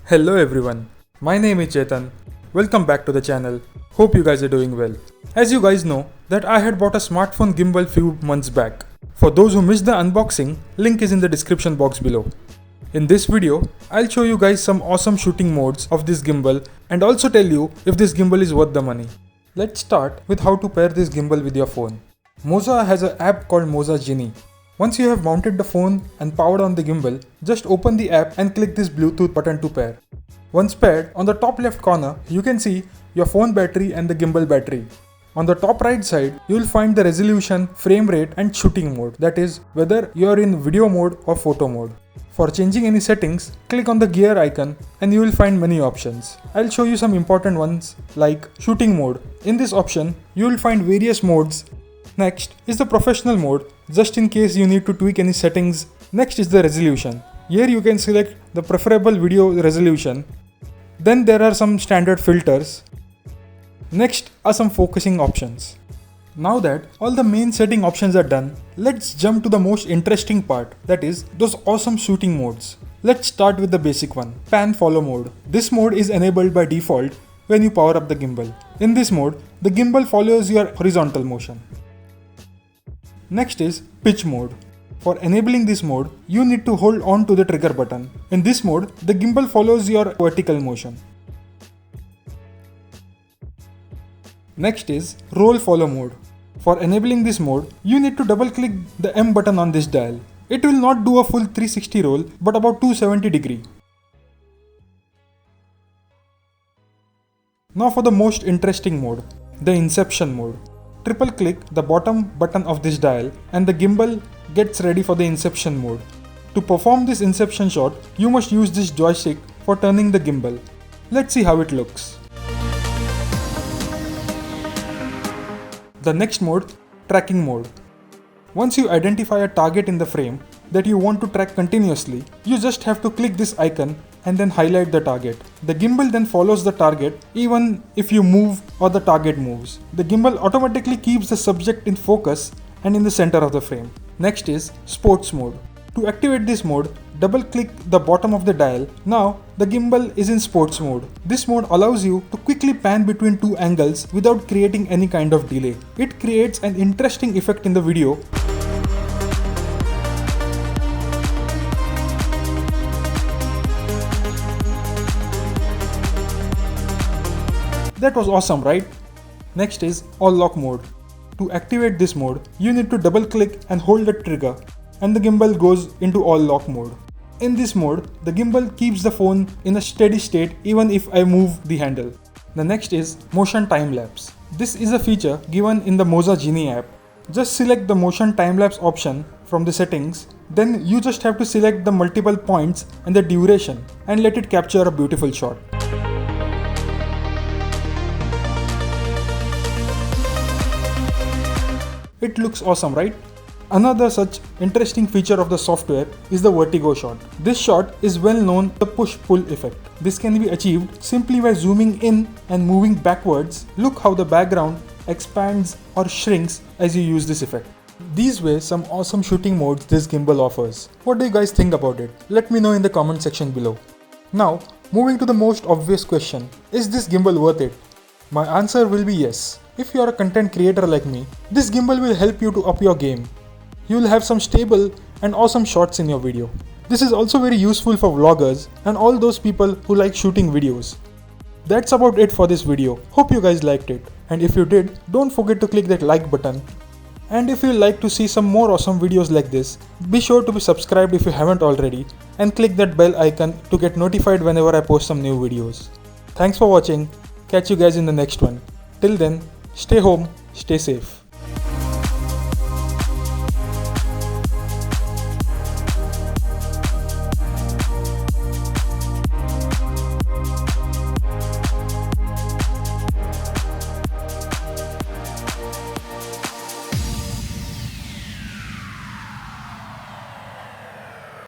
Hello everyone, my name is Chetan. Welcome back to the channel. Hope you guys are doing well. As you guys know that I had bought a smartphone gimbal few months back. For those who missed the unboxing, link is in the description box below. In this video, I'll show you guys some awesome shooting modes of this gimbal and also tell you if this gimbal is worth the money. Let's start with how to pair this gimbal with your phone. Moza has an app called Moza Mini. Once you have mounted the phone and powered on the gimbal, just open the app and click this Bluetooth button to pair. Once paired, on the top left corner, you can see your phone battery and the gimbal battery. On the top right side, you will find the resolution, frame rate and shooting mode, that is, whether you are in video mode or photo mode. For changing any settings, click on the gear icon and you will find many options. I'll show you some important ones like shooting mode. In this option, you will find various modes. Next is the professional mode, just in case you need to tweak any settings. Next is the resolution. Here you can select the preferable video resolution. Then there are some standard filters. Next are some focusing options. Now that all the main setting options are done, let's jump to the most interesting part, that is those awesome shooting modes. Let's start with the basic one, pan follow mode. This mode is enabled by default when you power up the gimbal. In this mode, the gimbal follows your horizontal motion. Next is pitch mode. For enabling this mode, you need to hold on to the trigger button. In this mode, the gimbal follows your vertical motion. Next is roll follow mode. For enabling this mode, you need to double click the M button on this dial. It will not do a full 360 roll, but about 270 degree. Now for the most interesting mode, the inception mode. Triple click the bottom button of this dial and the gimbal gets ready for the inception mode. To perform this inception shot, you must use this joystick for turning the gimbal. Let's see how it looks. The next mode, tracking mode. Once you identify a target in the frame that you want to track continuously, you just have to click this icon and then highlight the target. The gimbal then follows the target even if you move or the target moves. The gimbal automatically keeps the subject in focus and in the center of the frame. Next is sports mode. To activate this mode, double click the bottom of the dial. Now the gimbal is in sports mode. This mode allows you to quickly pan between two angles without creating any kind of delay. It creates an interesting effect in the video. That was awesome, right? Next is all lock mode. To activate this mode, you need to double click and hold the trigger and the gimbal goes into all lock mode. In this mode, the gimbal keeps the phone in a steady state even if I move the handle. The next is motion time lapse. This is a feature given in the Moza Mini app. Just select the motion time lapse option from the settings. Then you just have to select the multiple points and the duration and let it capture a beautiful shot. It looks awesome, right? Another such interesting feature of the software is the vertigo shot. This shot is well known the push-pull effect. This can be achieved simply by zooming in and moving backwards. Look how the background expands or shrinks as you use this effect. These were some awesome shooting modes this gimbal offers. What do you guys think about it? Let me know in the comment section below. Now, moving to the most obvious question, is this gimbal worth it? My answer will be yes. If you are a content creator like me, this gimbal will help you to up your game. You will have some stable and awesome shots in your video. This is also very useful for vloggers and all those people who like shooting videos. That's about it for this video. Hope you guys liked it. And if you did, don't forget to click that like button. And if you like to see some more awesome videos like this, be sure to be subscribed if you haven't already and click that bell icon to get notified whenever I post some new videos. Thanks for watching. Catch you guys in the next one. Till then, stay home, stay safe.